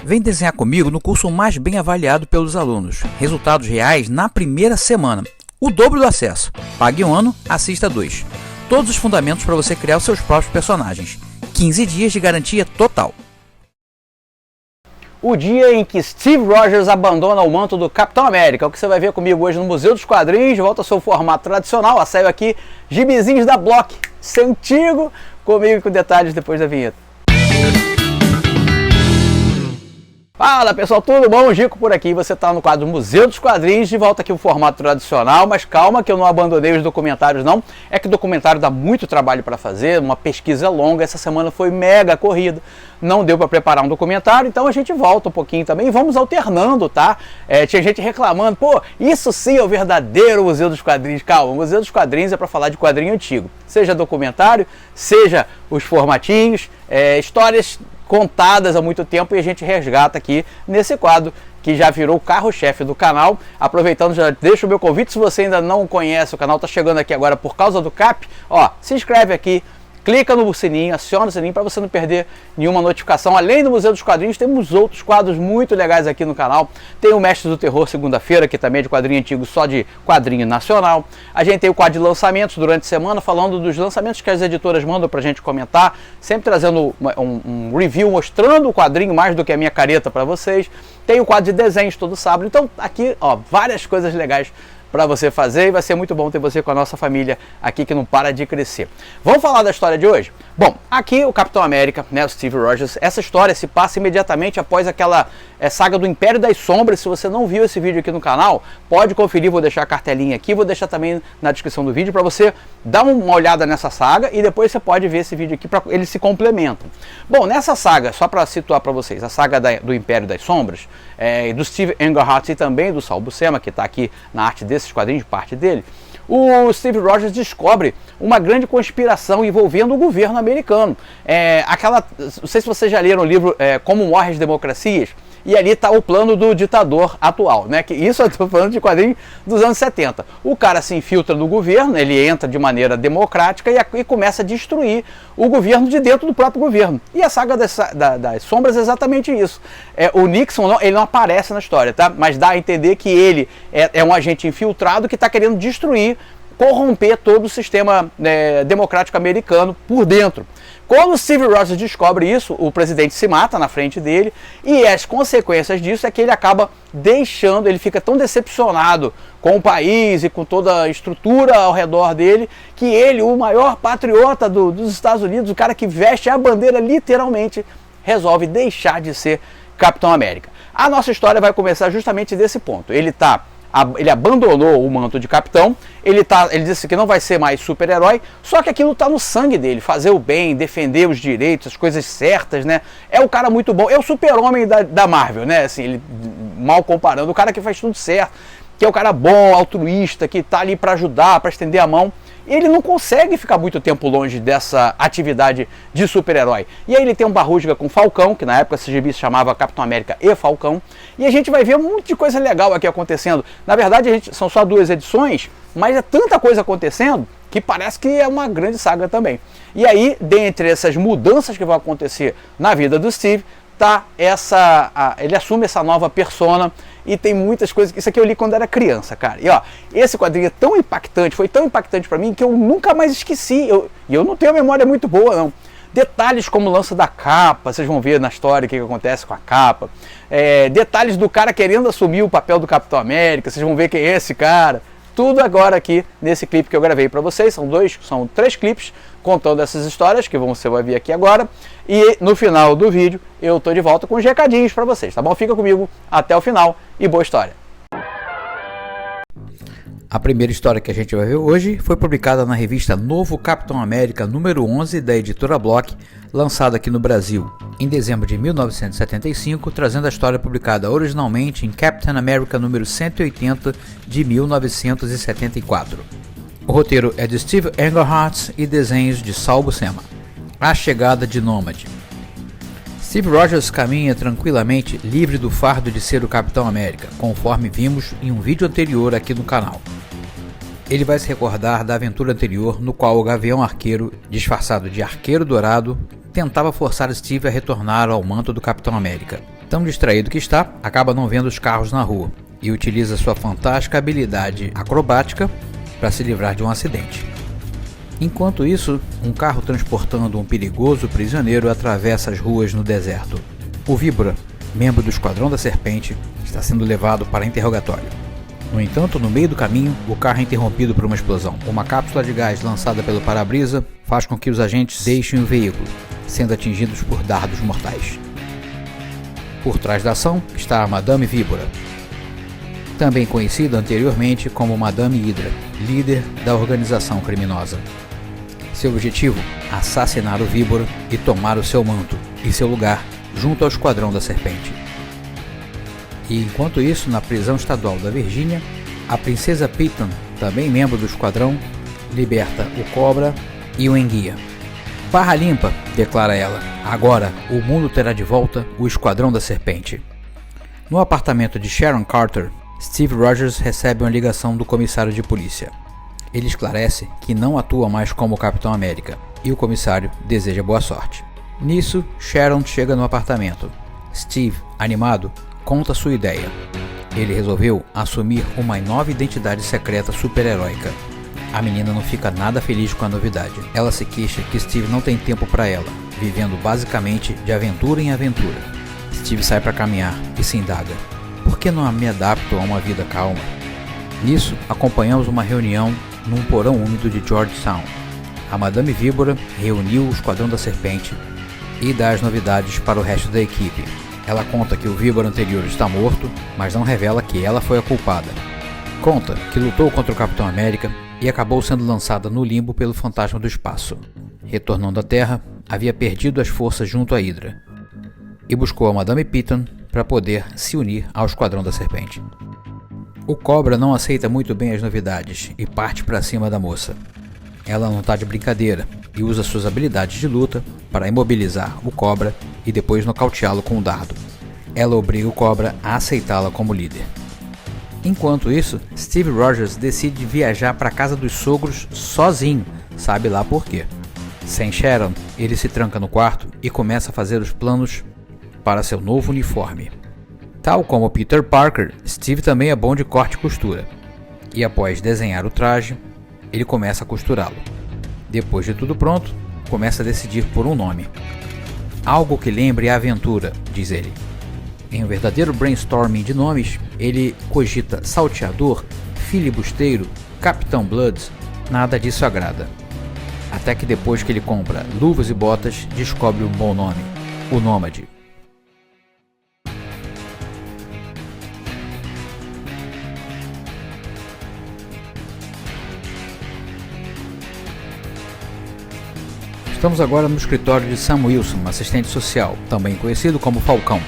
Vem desenhar comigo no curso mais bem avaliado pelos alunos. Resultados reais na primeira semana. O dobro do acesso. Pague um ano, assista 2. Todos os fundamentos para você criar os seus próprios personagens. 15 dias de garantia total. O dia em que Steve Rogers abandona o manto do Capitão América. O que você vai ver comigo hoje no Museu dos Quadrinhos. Volta ao seu formato tradicional. Saiu aqui gibizinhos da Block. Seu antigo. Comigo com detalhes depois da vinheta. Fala pessoal, tudo bom? Gico por aqui, você está no quadro Museu dos Quadrinhos, de volta aqui o formato tradicional, mas calma que eu não abandonei os documentários não, é que o documentário dá muito trabalho para fazer, uma pesquisa longa, essa semana foi mega corrida, não deu para preparar um documentário, então a gente volta um pouquinho também e vamos alternando, tá? Tinha gente reclamando, pô, isso sim é o verdadeiro Museu dos Quadrinhos. Calma, o Museu dos Quadrinhos é para falar de quadrinho antigo, seja documentário, seja os formatinhos, histórias contadas há muito tempo, e a gente resgata aqui nesse quadro que já virou o carro-chefe do canal. Aproveitando, já deixo o meu convite, se você ainda não conhece o canal, está chegando aqui agora por causa do CAP, ó, se inscreve aqui, clica no sininho, aciona o sininho para você não perder nenhuma notificação. Além do Museu dos Quadrinhos, temos outros quadros muito legais aqui no canal. Tem o Mestre do Terror segunda-feira, que também é de quadrinho antigo, só de quadrinho nacional. A gente tem o quadro de lançamentos durante a semana, falando dos lançamentos que as editoras mandam pra gente comentar, sempre trazendo um review, mostrando o quadrinho mais do que a minha careta para vocês. Tem o quadro de desenhos todo sábado. Então aqui, ó, várias coisas legais para você fazer, e vai ser muito bom ter você com a nossa família aqui que não para de crescer. Vamos falar da história de hoje? Bom, aqui o Capitão América, né, o Steve Rogers, essa história se passa imediatamente após aquela saga do Império das Sombras. Se você não viu esse vídeo aqui no canal, pode conferir, vou deixar a cartelinha aqui, vou deixar também na descrição do vídeo para você dar uma olhada nessa saga, e depois você pode ver esse vídeo aqui, eles se complementam. Bom, nessa saga, só para situar para vocês, a saga do Império das Sombras, do Steve Englehart e também do Saul Buscema, que está aqui na arte desses quadrinhos, parte dele, o Steve Rogers descobre uma grande conspiração envolvendo o governo americano. Não sei se vocês já leram o livro Como Morrem as Democracias, e ali está o plano do ditador atual, né? Que isso eu estou falando de quadrinho dos anos 70. O cara se infiltra no governo, ele entra de maneira democrática e começa a destruir o governo de dentro do próprio governo. E a saga das sombras é exatamente isso. O Nixon, ele não aparece na história, tá? Mas dá a entender que ele é um agente infiltrado que está querendo destruir, corromper todo o sistema democrático americano por dentro. Quando o Steve Rogers descobre isso, o presidente se mata na frente dele, e as consequências disso é que ele acaba deixando, ele fica tão decepcionado com o país e com toda a estrutura ao redor dele, que ele, o maior patriota dos Estados Unidos, o cara que veste a bandeira literalmente, resolve deixar de ser Capitão América. A nossa história vai começar justamente desse ponto. Ele abandonou o manto de capitão, ele disse que não vai ser mais super-herói, só que aquilo está no sangue dele, fazer o bem, defender os direitos, as coisas certas, né? É o cara muito bom, é o super-homem da Marvel, né? Assim, ele, mal comparando, o cara que faz tudo certo, que é o cara bom, altruísta, que está ali para ajudar, para estender a mão. Ele não consegue ficar muito tempo longe dessa atividade de super-herói. E aí ele tem um barrusga com Falcão, que na época esse gibi se chamava Capitão América e Falcão. E a gente vai ver um monte de coisa legal aqui acontecendo. Na verdade, são só 2 edições, mas é tanta coisa acontecendo que parece que é uma grande saga também. E aí, dentre essas mudanças que vão acontecer na vida do Steve, tá ele assume essa nova persona. E tem muitas coisas, isso aqui eu li quando era criança, cara. E ó, esse quadrinho é tão impactante, foi tão impactante pra mim, que eu nunca mais esqueci. E eu não tenho uma memória muito boa, não. Detalhes como o lance da capa, vocês vão ver na história o que acontece com a capa. Detalhes do cara querendo assumir o papel do Capitão América, vocês vão ver quem é esse cara. Tudo agora aqui nesse clipe que eu gravei para vocês. São 3 clipes contando essas histórias que você vai ver aqui agora. E no final do vídeo eu tô de volta com os recadinhos para vocês, tá bom? Fica comigo até o final e boa história. A primeira história que a gente vai ver hoje foi publicada na revista Novo Capitão América número 11 da editora Block, lançada aqui no Brasil em dezembro de 1975, trazendo a história publicada originalmente em Captain America número 180 de 1974. O roteiro é de Steve Englehart e desenhos de Saul Buscema. A chegada de Nômade. Steve Rogers caminha tranquilamente, livre do fardo de ser o Capitão América, conforme vimos em um vídeo anterior aqui no canal. Ele vai se recordar da aventura anterior, no qual o Gavião Arqueiro, disfarçado de Arqueiro Dourado, tentava forçar Steve a retornar ao manto do Capitão América. Tão distraído que está, acaba não vendo os carros na rua e utiliza sua fantástica habilidade acrobática para se livrar de um acidente. Enquanto isso, um carro transportando um perigoso prisioneiro atravessa as ruas no deserto. O Víbora, membro do Esquadrão da Serpente, está sendo levado para interrogatório. No entanto, no meio do caminho, o carro é interrompido por uma explosão. Uma cápsula de gás lançada pelo para-brisa faz com que os agentes deixem o veículo, sendo atingidos por dardos mortais. Por trás da ação está a Madame Víbora, também conhecida anteriormente como Madame Hydra, líder da organização criminosa. Seu objetivo: assassinar o Víbora e tomar o seu manto e seu lugar junto ao Esquadrão da Serpente. E enquanto isso, na prisão estadual da Virgínia, a Princesa Piton, também membro do Esquadrão, liberta o Cobra e o enguia. Barra limpa, declara ela. Agora, o mundo terá de volta o Esquadrão da Serpente. No apartamento de Sharon Carter, Steve Rogers recebe uma ligação do comissário de polícia. Ele esclarece que não atua mais como Capitão América e o comissário deseja boa sorte. Nisso, Sharon chega no apartamento. Steve, animado, conta sua ideia. Ele resolveu assumir uma nova identidade secreta super-heróica. A menina não fica nada feliz com a novidade. Ela se queixa que Steve não tem tempo para ela, vivendo basicamente de aventura em aventura. Steve sai para caminhar e se indaga: por que não me adapto a uma vida calma? Nisso, acompanhamos uma reunião num porão úmido de Georgetown. A Madame Víbora reuniu o Esquadrão da Serpente e dá as novidades para o resto da equipe. Ela conta que o Víbora anterior está morto, mas não revela que ela foi a culpada. Conta que lutou contra o Capitão América e acabou sendo lançada no limbo pelo fantasma do espaço. Retornando à Terra, havia perdido as forças junto à Hydra e buscou a Madame Piton para poder se unir ao Esquadrão da Serpente. O Cobra não aceita muito bem as novidades e parte para cima da moça. Ela não está de brincadeira e usa suas habilidades de luta para imobilizar o Cobra e depois nocauteá-lo com um dardo. Ela obriga o Cobra a aceitá-la como líder. Enquanto isso, Steve Rogers decide viajar para a casa dos sogros sozinho, sabe lá por quê. Sem Sharon, ele se tranca no quarto e começa a fazer os planos para seu novo uniforme. Tal como Peter Parker, Steve também é bom de corte e costura. E após desenhar o traje, ele começa a costurá-lo. Depois de tudo pronto, começa a decidir por um nome. Algo que lembre a aventura, diz ele. Em um verdadeiro brainstorming de nomes, ele cogita Salteador, Filibusteiro, Capitão Bloods, nada disso agrada. Até que depois que ele compra luvas e botas, descobre um bom nome, o Nômade. Estamos agora no escritório de Sam Wilson, assistente social, também conhecido como Falcão.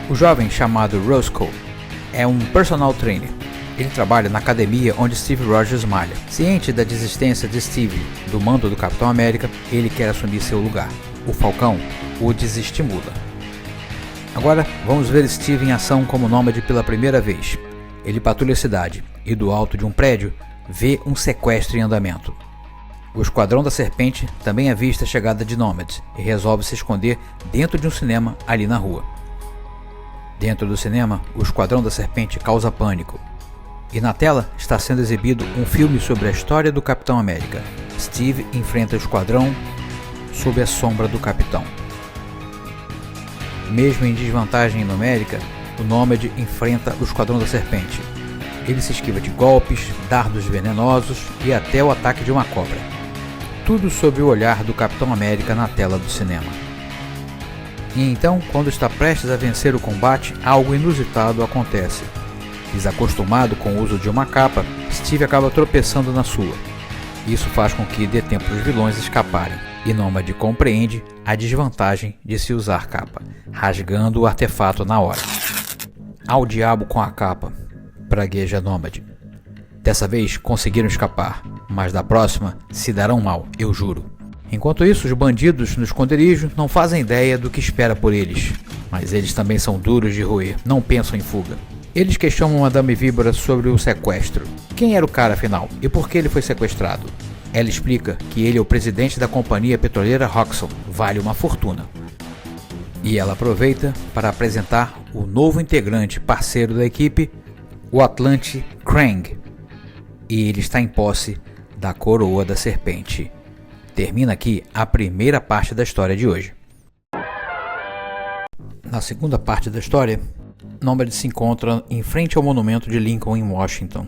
O jovem chamado Roscoe é um personal trainer. Ele trabalha na academia onde Steve Rogers malha. Ciente da desistência de Steve do mando do Capitão América, ele quer assumir seu lugar. O Falcão o desestimula. Agora vamos ver Steve em ação como nômade pela primeira vez. Ele patrulha a cidade e do alto de um prédio vê um sequestro em andamento. O Esquadrão da Serpente também avista a chegada de Nômades e resolve se esconder dentro de um cinema ali na rua. Dentro do cinema, o Esquadrão da Serpente causa pânico. E na tela está sendo exibido um filme sobre a história do Capitão América. Steve enfrenta o Esquadrão sob a sombra do Capitão. Mesmo em desvantagem numérica, o Nômade enfrenta o Esquadrão da Serpente. Ele se esquiva de golpes, dardos venenosos e até o ataque de uma cobra. Tudo sob o olhar do Capitão América na tela do cinema. E então, quando está prestes a vencer o combate, algo inusitado acontece. Desacostumado com o uso de uma capa, Steve acaba tropeçando na sua. Isso faz com que dê tempo aos vilões escaparem, e Nômade compreende a desvantagem de se usar capa, rasgando o artefato na hora. Ao diabo com a capa, pragueja Nômade. Dessa vez conseguiram escapar, mas da próxima se darão mal, eu juro. Enquanto isso, os bandidos no esconderijo não fazem ideia do que espera por eles, mas eles também são duros de roer, não pensam em fuga. Eles questionam Madame Víbora sobre o sequestro. Quem era o cara afinal e por que ele foi sequestrado? Ela explica que ele é o presidente da companhia petroleira Roxxon, vale uma fortuna. E ela aproveita para apresentar o novo integrante parceiro da equipe, o Atlante Krang. E ele está em posse da coroa da serpente. Termina aqui a primeira parte da história de hoje. Na segunda parte da história, Nomad se encontra em frente ao monumento de Lincoln em Washington.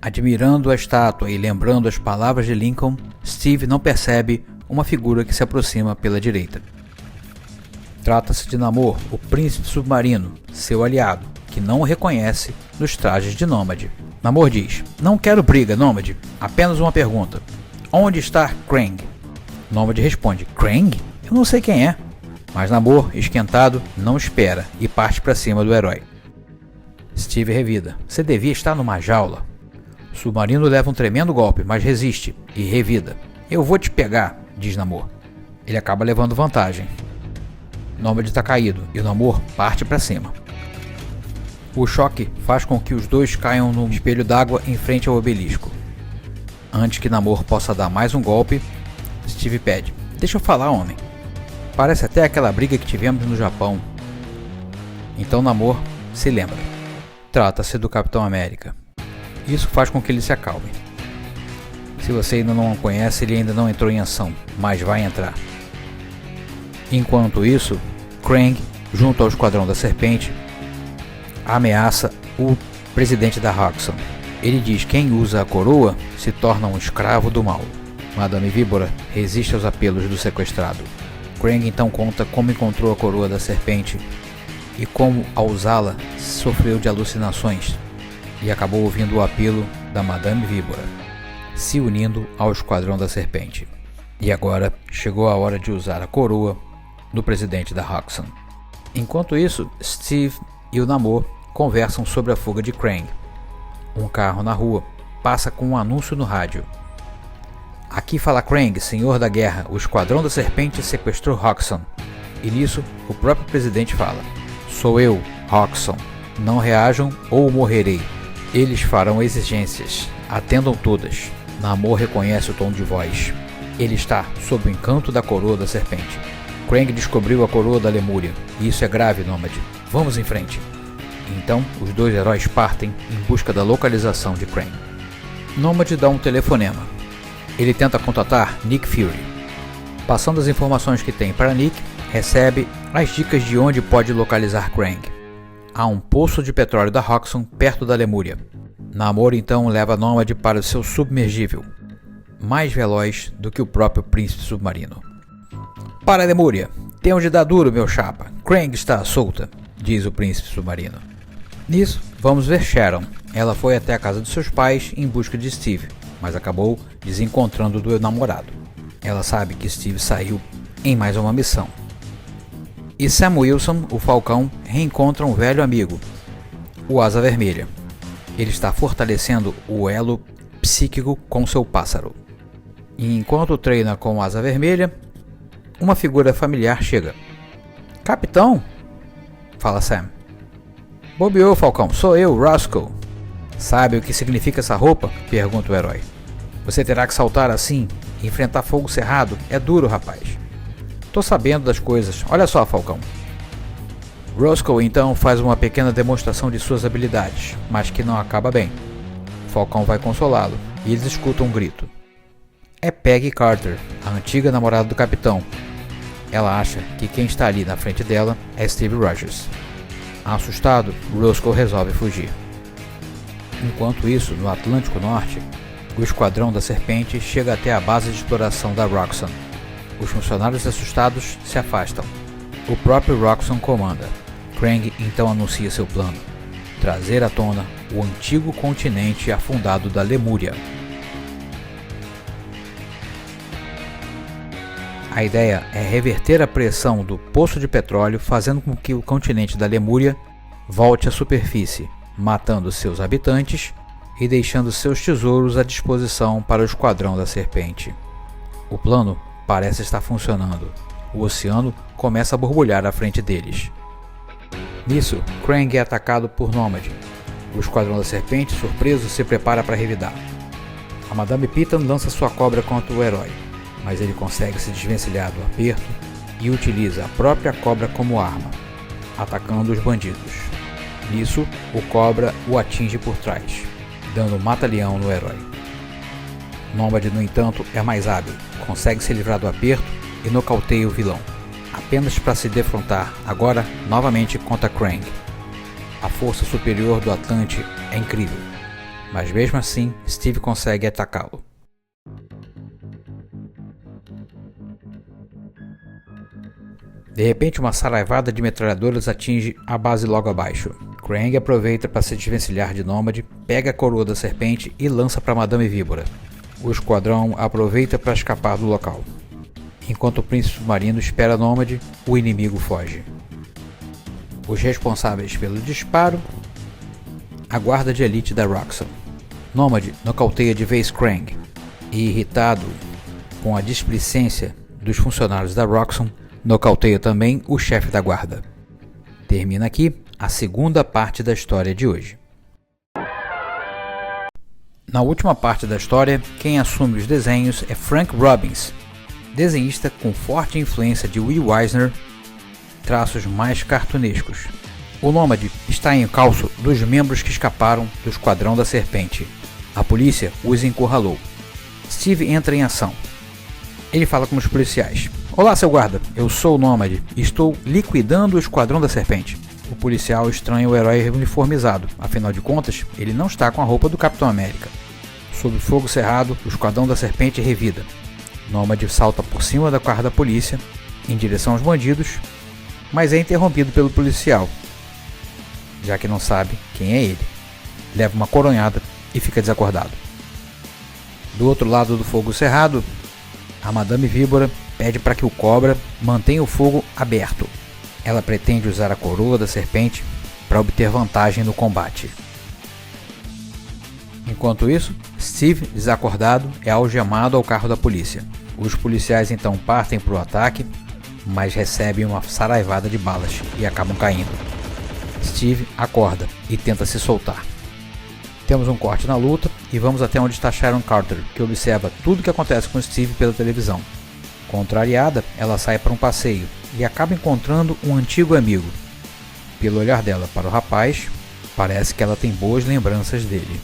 Admirando a estátua e lembrando as palavras de Lincoln, Steve não percebe uma figura que se aproxima pela direita. Trata-se de Namor, o príncipe submarino, seu aliado, que não o reconhece nos trajes de Nomad. Namor diz: "Não quero briga, Nomad, apenas uma pergunta. Onde está Krang?" Nomad responde: "Krang? Eu não sei quem é." Mas Namor, esquentado, não espera e parte para cima do herói. Steve revida: "Você devia estar numa jaula." O submarino leva um tremendo golpe, mas resiste e revida. "Eu vou te pegar", diz Namor. Ele acaba levando vantagem. Nomad está caído e o Namor parte para cima. O choque faz com que os dois caiam num espelho d'água em frente ao obelisco. Antes que Namor possa dar mais um golpe, Steve pede: "Deixa eu falar, homem. Parece até aquela briga que tivemos no Japão." Então Namor se lembra. Trata-se do Capitão América. Isso faz com que ele se acalme. Se você ainda não o conhece, ele ainda não entrou em ação, mas vai entrar. Enquanto isso, Krang, junto ao Esquadrão da Serpente, ameaça o presidente da Roxxon. Ele diz que quem usa a coroa se torna um escravo do mal. Madame Víbora resiste aos apelos do sequestrado. Krang então conta como encontrou a coroa da serpente e como, ao usá-la, sofreu de alucinações e acabou ouvindo o apelo da Madame Víbora, se unindo ao Esquadrão da Serpente. E agora chegou a hora de usar a coroa no presidente da Roxxon. Enquanto isso, Steve e o Namor conversam sobre a fuga de Krang. Um carro na rua passa com um anúncio no rádio. "Aqui fala Krang, senhor da guerra. O Esquadrão da Serpente sequestrou Roxxon." E nisso, o próprio presidente fala: "Sou eu, Roxxon. Não reajam ou morrerei. Eles farão exigências. Atendam todas." Namor reconhece o tom de voz. Ele está sob o encanto da coroa da serpente. Krang descobriu a coroa da Lemúria. E isso é grave, Nomad. Vamos em frente. Então, os dois heróis partem em busca da localização de Krang. Nomad dá um telefonema. Ele tenta contatar Nick Fury. Passando as informações que tem para Nick, recebe as dicas de onde pode localizar Krang. Há um poço de petróleo da Roxxon perto da Lemúria. Namor então leva Nomad para o seu submergível, mais veloz do que o próprio príncipe submarino. "Para a Lemúria, temos de dar duro, meu chapa. Krang está solta", diz o príncipe submarino. Nisso, vamos ver Sharon. Ela foi até a casa de seus pais em busca de Steve, mas acabou desencontrando do namorado. Ela sabe que Steve saiu em mais uma missão. E Sam Wilson, o Falcão, reencontra um velho amigo, o Asa Vermelha. Ele está fortalecendo o elo psíquico com seu pássaro. E enquanto treina com o Asa Vermelha, uma figura familiar chega. "Capitão?" fala Sam. "Bobeou, Falcão, sou eu, Roscoe." "Sabe o que significa essa roupa?" pergunta o herói. "Você terá que saltar assim e enfrentar fogo cerrado. É duro, rapaz." "Tô sabendo das coisas. Olha só, Falcão." Roscoe então faz uma pequena demonstração de suas habilidades, mas que não acaba bem. Falcão vai consolá-lo e eles escutam um grito. É Peggy Carter, a antiga namorada do capitão. Ela acha que quem está ali na frente dela é Steve Rogers. Assustado, Roscoe resolve fugir. Enquanto isso, no Atlântico Norte, o Esquadrão da Serpente chega até a base de exploração da Roxxon. Os funcionários assustados se afastam. O próprio Roxxon comanda. Krang então anuncia seu plano: trazer à tona o antigo continente afundado da Lemúria. A ideia é reverter a pressão do poço de petróleo, fazendo com que o continente da Lemúria volte à superfície, matando seus habitantes e deixando seus tesouros à disposição para o Esquadrão da Serpente. O plano parece estar funcionando. O oceano começa a borbulhar à frente deles. Nisso, Krang é atacado por Nomad. O Esquadrão da Serpente, surpreso, se prepara para revidar. A Madame Piton lança sua cobra contra o herói, mas ele consegue se desvencilhar do aperto e utiliza a própria cobra como arma, atacando os bandidos. Nisso, o cobra o atinge por trás, dando um mata-leão no herói. Nômade, no entanto, é mais hábil, consegue se livrar do aperto e nocauteia o vilão, apenas para se defrontar agora novamente contra Krang. A força superior do Atlante é incrível, mas mesmo assim Steve consegue atacá-lo. De repente, uma saraivada de metralhadoras atinge a base logo abaixo. Krang aproveita para se desvencilhar de Nômade, pega a coroa da serpente e lança para Madame Víbora. O esquadrão aproveita para escapar do local. Enquanto o príncipe submarino espera Nômade, o inimigo foge. Os responsáveis pelo disparo, a guarda de elite da Roxxon. Nômade nocauteia de vez Krang e, irritado com a displicência dos funcionários da Roxxon, nocauteia também o chefe da guarda. Termina aqui a segunda parte da história de hoje. Na última parte da história, quem assume os desenhos é Frank Robbins, desenhista com forte influência de Will Eisner, traços mais cartunescos. O Nômade está em encalço dos membros que escaparam do Esquadrão da Serpente. A polícia os encurralou. Steve entra em ação. Ele fala com os policiais. Olá, seu guarda, eu sou o Nômade e estou liquidando o Esquadrão da Serpente. O policial estranha o herói uniformizado, afinal de contas, ele não está com a roupa do Capitão América. Sob fogo cerrado, o Esquadrão da Serpente revida. Nômade salta por cima da carro da polícia, em direção aos bandidos, mas é interrompido pelo policial, já que não sabe quem é ele. Leva uma coronhada e fica desacordado. Do outro lado do fogo cerrado, a Madame Víbora pede para que o cobra mantenha o fogo aberto. Ela pretende usar a coroa da serpente para obter vantagem no combate. Enquanto isso, Steve, desacordado, é algemado ao carro da polícia. Os policiais então partem para o ataque, mas recebem uma saraivada de balas e acabam caindo. Steve acorda e tenta se soltar. Temos um corte na luta e vamos até onde está Sharon Carter, que observa tudo o que acontece com Steve pela televisão. Contrariada, ela sai para um passeio e acaba encontrando um antigo amigo. Pelo olhar dela para o rapaz, parece que ela tem boas lembranças dele.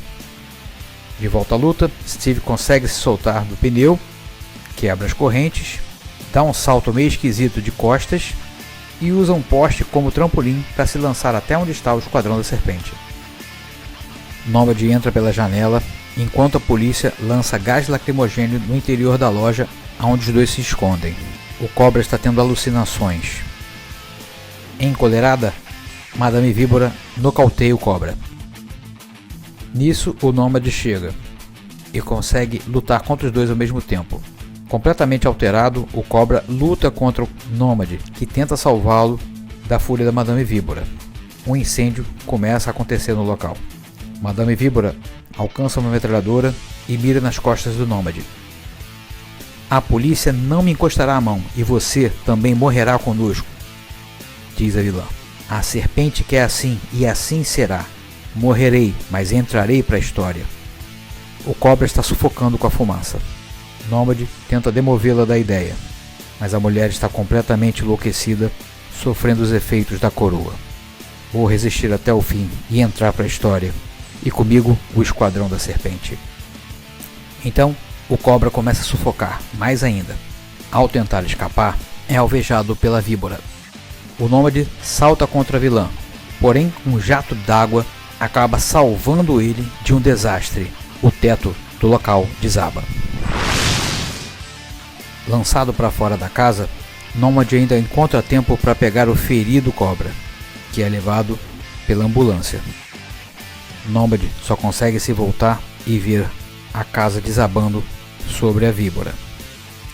De volta à luta, Steve consegue se soltar do pneu, quebra as correntes, dá um salto meio esquisito de costas e usa um poste como trampolim para se lançar até onde está o Esquadrão da Serpente. Nômade entra pela janela, enquanto a polícia lança gás lacrimogêneo no interior da loja onde os dois se escondem. O cobra está tendo alucinações. Encolerada, Madame Víbora nocauteia o cobra. Nisso, o Nômade chega e consegue lutar contra os dois ao mesmo tempo. Completamente alterado, o cobra luta contra o Nômade, que tenta salvá-lo da fúria da Madame Víbora. Um incêndio começa a acontecer no local. Madame Víbora alcança uma metralhadora e mira nas costas do Nômade. A polícia não me encostará a mão e você também morrerá conosco, diz a vilã. A serpente quer assim e assim será. Morrerei, mas entrarei para a história. O cobra está sufocando com a fumaça. Nômade tenta demovê-la da ideia, mas a mulher está completamente enlouquecida, sofrendo os efeitos da coroa. Vou resistir até o fim e entrar para a história, e comigo o Esquadrão da Serpente. Então, o cobra começa a sufocar, mais ainda. Ao tentar escapar, é alvejado pela víbora. O Nômade salta contra a vilã, porém um jato d'água acaba salvando ele de um desastre. O teto do local desaba. Lançado para fora da casa, Nômade ainda encontra tempo para pegar o ferido cobra, que é levado pela ambulância. Nômade só consegue se voltar e ver a casa desabando sobre a víbora.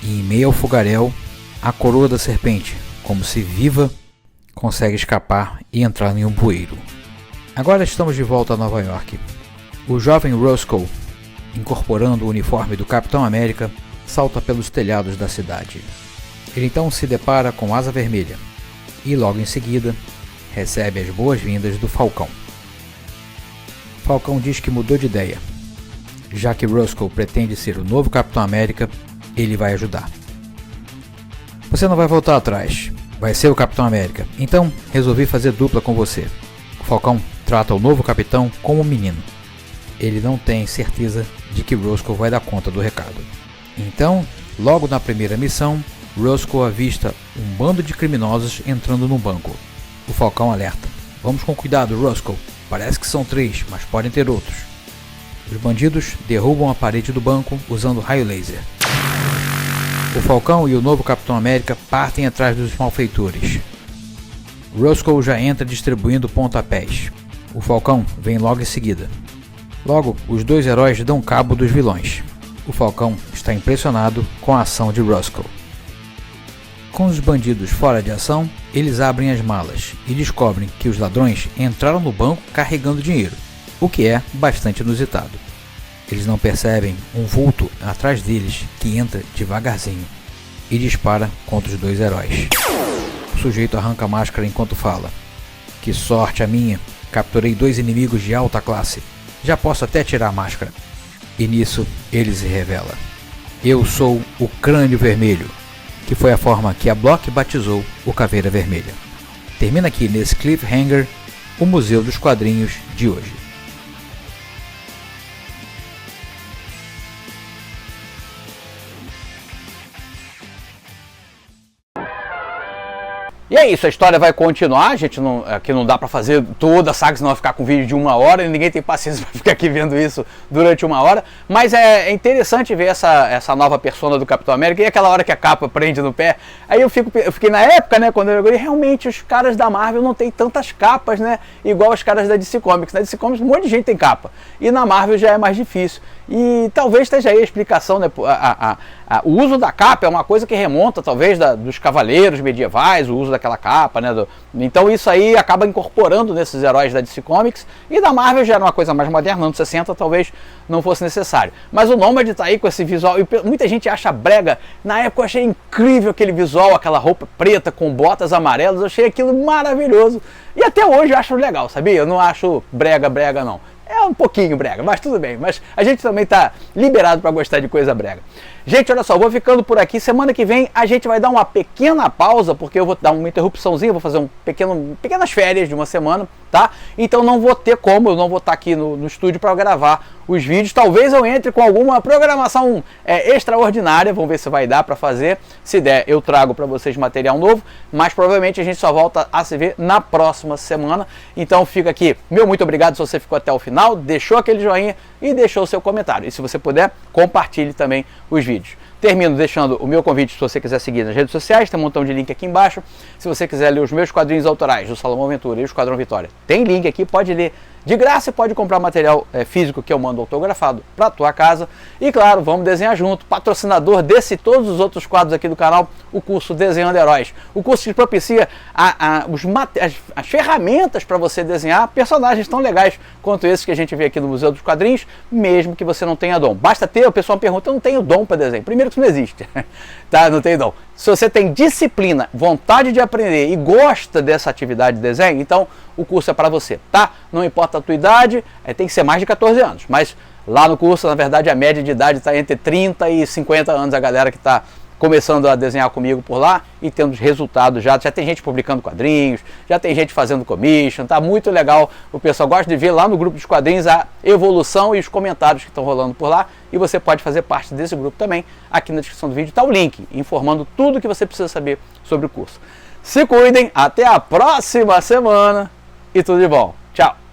E em meio ao fogaréu, a coroa da serpente, como se viva, consegue escapar e entrar em um bueiro. Agora estamos de volta a Nova York. O jovem Roscoe, incorporando o uniforme do Capitão América, salta pelos telhados da cidade. Ele então se depara com Asa Vermelha e logo em seguida recebe as boas-vindas do Falcão. Falcão diz que mudou de ideia. Já que Roscoe pretende ser o novo Capitão América, ele vai ajudar. Você não vai voltar atrás. Vai ser o Capitão América. Então, resolvi fazer dupla com você. O Falcão trata o novo capitão como um menino. Ele não tem certeza de que Roscoe vai dar conta do recado. Então, logo na primeira missão, Roscoe avista um bando de criminosos entrando num banco. O Falcão alerta: vamos com cuidado, Roscoe. Parece que são 3, mas podem ter outros. Os bandidos derrubam a parede do banco usando raio laser. O Falcão e o novo Capitão América partem atrás dos malfeitores. Roscoe já entra distribuindo pontapés. O Falcão vem logo em seguida. Logo, os dois heróis dão cabo dos vilões. O Falcão está impressionado com a ação de Roscoe. Com os bandidos fora de ação, eles abrem as malas e descobrem que os ladrões entraram no banco carregando dinheiro, o que é bastante inusitado. Eles não percebem um vulto atrás deles que entra devagarzinho e dispara contra os dois heróis. O sujeito arranca a máscara enquanto fala: que sorte a minha, capturei 2 inimigos de alta classe, já posso até tirar a máscara. E nisso ele se revela: eu sou o Crânio Vermelho, que foi a forma que a Block batizou o Caveira Vermelha. Termina aqui nesse cliffhanger o Museu dos Quadrinhos de hoje. E é isso, a história vai continuar, a gente aqui não dá pra fazer toda a saga, senão vai ficar com vídeo de 1 hora e ninguém tem paciência pra ficar aqui vendo isso durante 1 hora, mas é interessante ver essa nova persona do Capitão América e aquela hora que a capa prende no pé. Aí eu fiquei na época, né, quando eu olhei, realmente os caras da Marvel não tem tantas capas, né, igual os caras da DC Comics. Na DC Comics um monte de gente tem capa, e na Marvel já é mais difícil. E talvez esteja aí a explicação, né? O uso da capa é uma coisa que remonta talvez dos cavaleiros medievais, o uso daquela capa, né? Então isso aí acaba incorporando nesses heróis da DC Comics, e da Marvel já era uma coisa mais moderna, anos 60 talvez não fosse necessário. Mas o Nômade tá aí com esse visual, e muita gente acha brega. Na época eu achei incrível aquele visual, aquela roupa preta com botas amarelas, eu achei aquilo maravilhoso. E até hoje eu acho legal, sabia? Eu não acho brega não. É um pouquinho brega, mas tudo bem. Mas a gente também tá liberado para gostar de coisa brega. Gente, olha só, vou ficando por aqui. Semana que vem a gente vai dar uma pequena pausa, porque eu vou dar uma interrupçãozinha, vou fazer pequenas férias de uma semana, tá? Então não vou ter como, eu não vou estar aqui no estúdio para gravar os vídeos. Talvez eu entre com alguma programação extraordinária, vamos ver se vai dar para fazer. Se der, eu trago para vocês material novo, mas provavelmente a gente só volta a se ver na próxima semana. Então fica aqui, meu muito obrigado se você ficou até o final, deixou aquele joinha e deixou o seu comentário. E se você puder, compartilhe também os vídeos. Termino deixando o meu convite, se você quiser seguir nas redes sociais, tem um montão de link aqui embaixo. Se você quiser ler os meus quadrinhos autorais, do Salomão Ventura e o Esquadrão Vitória, tem link aqui, pode ler de graça e pode comprar material físico que eu mando autografado para tua casa. E claro, vamos desenhar junto. Patrocinador desse e todos os outros quadros aqui do canal, o curso Desenhando Heróis. O curso que propicia as ferramentas para você desenhar personagens tão legais quanto esses que a gente vê aqui no Museu dos Quadrinhos, mesmo que você não tenha dom. Basta ter, o pessoal pergunta, eu não tenho dom para desenho. Primeiro que isso não existe, tá? Não tem dom. Se você tem disciplina, vontade de aprender e gosta dessa atividade de desenho, então o curso é para você, tá? Não importa a tua idade, tem que ser mais de 14 anos, mas lá no curso, na verdade, a média de idade está entre 30 e 50 anos, a galera que está começando a desenhar comigo por lá e tendo os resultados já tem gente publicando quadrinhos, já tem gente fazendo commission, tá muito legal. O pessoal gosta de ver lá no grupo dos quadrinhos a evolução e os comentários que estão rolando por lá, e você pode fazer parte desse grupo também. Aqui na descrição do vídeo está o link informando tudo o que você precisa saber sobre o curso. Se cuidem, até a próxima semana e tudo de bom. Tchau!